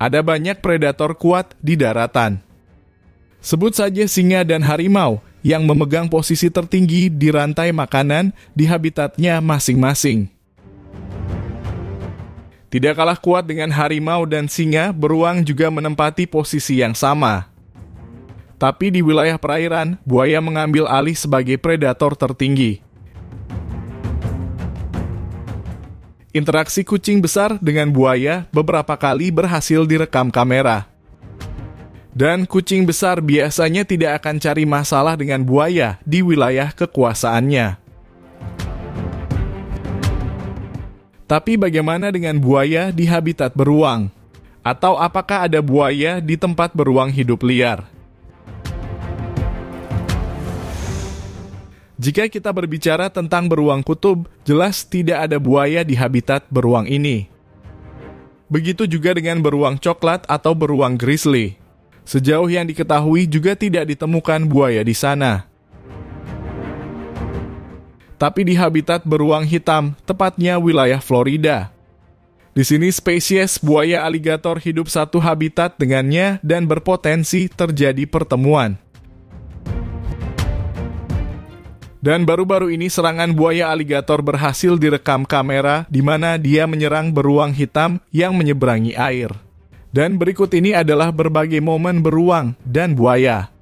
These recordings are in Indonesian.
Ada banyak predator kuat di daratan. Sebut saja singa dan harimau yang memegang posisi tertinggi di rantai makanan di habitatnya masing-masing. Tidak kalah kuat dengan harimau dan singa, beruang juga menempati posisi yang sama. Tapi di wilayah perairan, buaya mengambil alih sebagai predator tertinggi. Interaksi kucing besar dengan buaya beberapa kali berhasil direkam kamera. Dan kucing besar biasanya tidak akan cari masalah dengan buaya di wilayah kekuasaannya. Tapi bagaimana dengan buaya di habitat beruang? Atau apakah ada buaya di tempat beruang hidup liar? Jika kita berbicara tentang beruang kutub, jelas tidak ada buaya di habitat beruang ini. Begitu juga dengan beruang coklat atau beruang grizzly. Sejauh yang diketahui juga tidak ditemukan buaya di sana. Tapi di habitat beruang hitam, tepatnya wilayah Florida. Di sini spesies buaya aligator hidup satu habitat dengannya dan berpotensi terjadi pertemuan. Dan baru-baru ini serangan buaya aligator berhasil direkam kamera di mana dia menyerang beruang hitam yang menyeberangi air. Dan berikut ini adalah berbagai momen beruang dan buaya.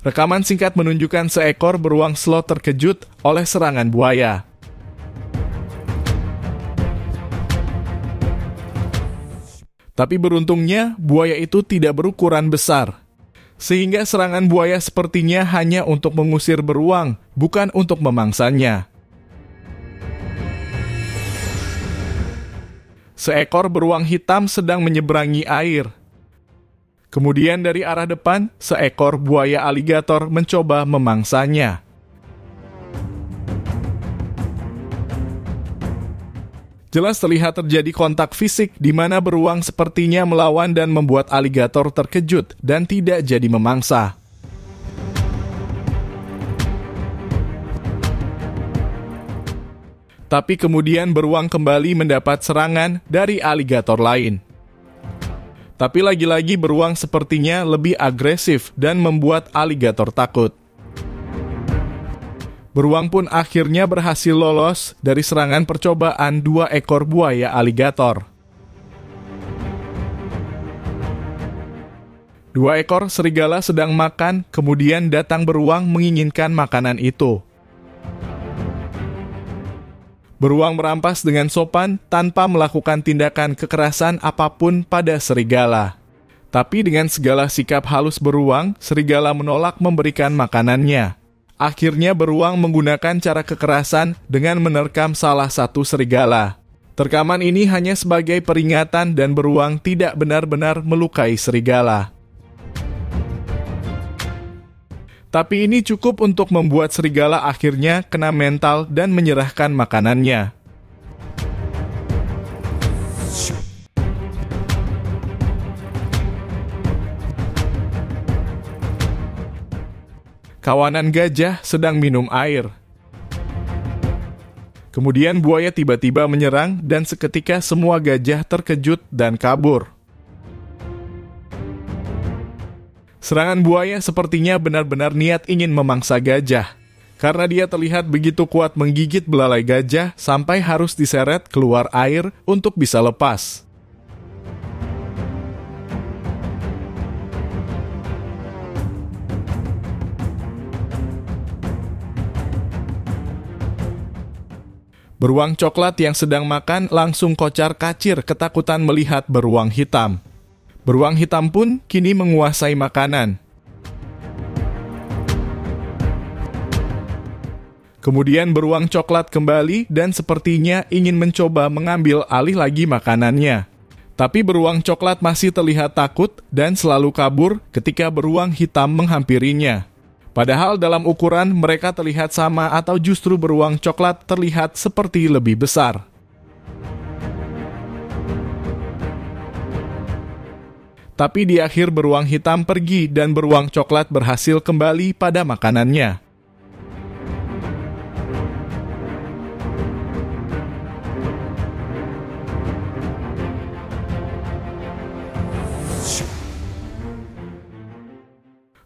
Rekaman singkat menunjukkan seekor beruang sloth terkejut oleh serangan buaya. Tapi beruntungnya, buaya itu tidak berukuran besar. Sehingga serangan buaya sepertinya hanya untuk mengusir beruang, bukan untuk memangsanya. Seekor beruang hitam sedang menyeberangi air. Kemudian dari arah depan, seekor buaya aligator mencoba memangsanya. Jelas terlihat terjadi kontak fisik di mana beruang sepertinya melawan dan membuat aligator terkejut dan tidak jadi memangsa. Tapi kemudian beruang kembali mendapat serangan dari aligator lain. Tapi lagi-lagi beruang sepertinya lebih agresif dan membuat aligator takut. Beruang pun akhirnya berhasil lolos dari serangan percobaan 2 ekor buaya aligator. 2 ekor serigala sedang makan, kemudian datang beruang menginginkan makanan itu. Beruang merampas dengan sopan tanpa melakukan tindakan kekerasan apapun pada serigala. Tapi dengan segala sikap halus beruang, serigala menolak memberikan makanannya. Akhirnya beruang menggunakan cara kekerasan dengan menerkam salah satu serigala. Terkaman ini hanya sebagai peringatan dan beruang tidak benar-benar melukai serigala. Tapi ini cukup untuk membuat serigala akhirnya kena mental dan menyerahkan makanannya. Kawanan gajah sedang minum air. Kemudian buaya tiba-tiba menyerang dan seketika semua gajah terkejut dan kabur. Serangan buaya sepertinya benar-benar niat ingin memangsa gajah, karena dia terlihat begitu kuat menggigit belalai gajah sampai harus diseret keluar air untuk bisa lepas. Beruang coklat yang sedang makan langsung kocar-kacir ketakutan melihat beruang hitam. Beruang hitam pun kini menguasai makanan. Kemudian beruang coklat kembali dan sepertinya ingin mencoba mengambil alih lagi makanannya. Tapi beruang coklat masih terlihat takut dan selalu kabur ketika beruang hitam menghampirinya. Padahal dalam ukuran mereka terlihat sama atau justru beruang coklat terlihat seperti lebih besar. Tapi di akhir beruang hitam pergi dan beruang coklat berhasil kembali pada makanannya.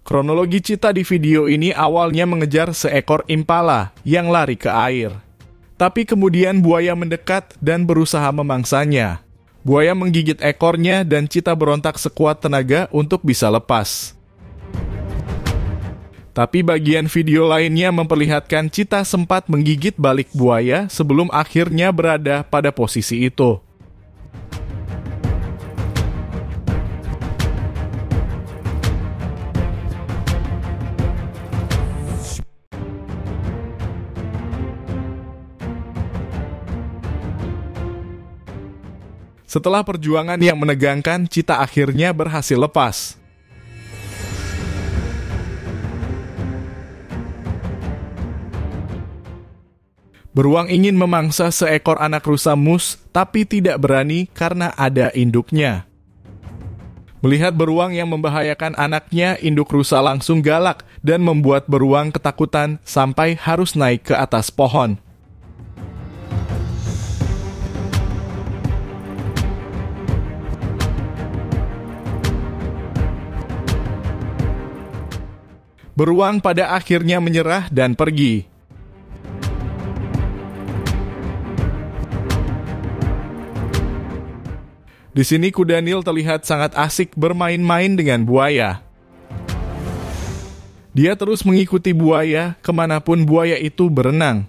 Kronologi Cheetah di video ini awalnya mengejar seekor impala yang lari ke air. Tapi kemudian buaya mendekat dan berusaha memangsanya. Buaya menggigit ekornya dan Cheetah berontak sekuat tenaga untuk bisa lepas. Tapi bagian video lainnya memperlihatkan Cheetah sempat menggigit balik buaya sebelum akhirnya berada pada posisi itu. Setelah perjuangan yang menegangkan, Cheetah akhirnya berhasil lepas. Beruang ingin memangsa seekor anak rusa mus, tapi tidak berani karena ada induknya. Melihat beruang yang membahayakan anaknya, induk rusa langsung galak dan membuat beruang ketakutan sampai harus naik ke atas pohon. Beruang pada akhirnya menyerah dan pergi. Di sini kuda Nil terlihat sangat asik bermain-main dengan buaya. Dia terus mengikuti buaya kemanapun buaya itu berenang.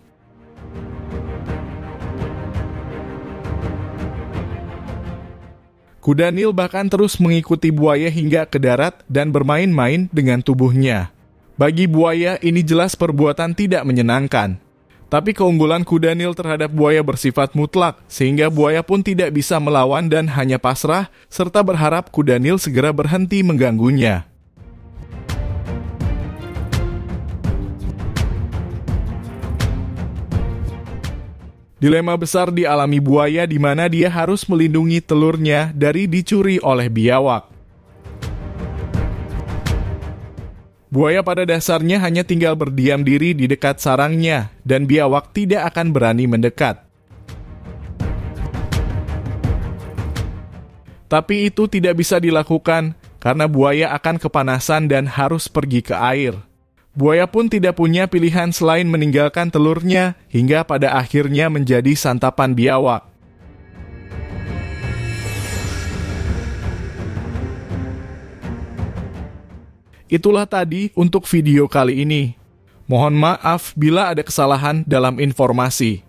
Kuda Nil bahkan terus mengikuti buaya hingga ke darat dan bermain-main dengan tubuhnya. Bagi buaya, ini jelas perbuatan tidak menyenangkan. Tapi keunggulan kuda Nil terhadap buaya bersifat mutlak, sehingga buaya pun tidak bisa melawan dan hanya pasrah, serta berharap kuda Nil segera berhenti mengganggunya. Dilema besar dialami buaya di mana dia harus melindungi telurnya dari dicuri oleh biawak. Buaya pada dasarnya hanya tinggal berdiam diri di dekat sarangnya, dan biawak tidak akan berani mendekat. Tapi itu tidak bisa dilakukan, karena buaya akan kepanasan dan harus pergi ke air. Buaya pun tidak punya pilihan selain meninggalkan telurnya, hingga pada akhirnya menjadi santapan biawak. Itulah tadi untuk video kali ini. Mohon maaf bila ada kesalahan dalam informasi.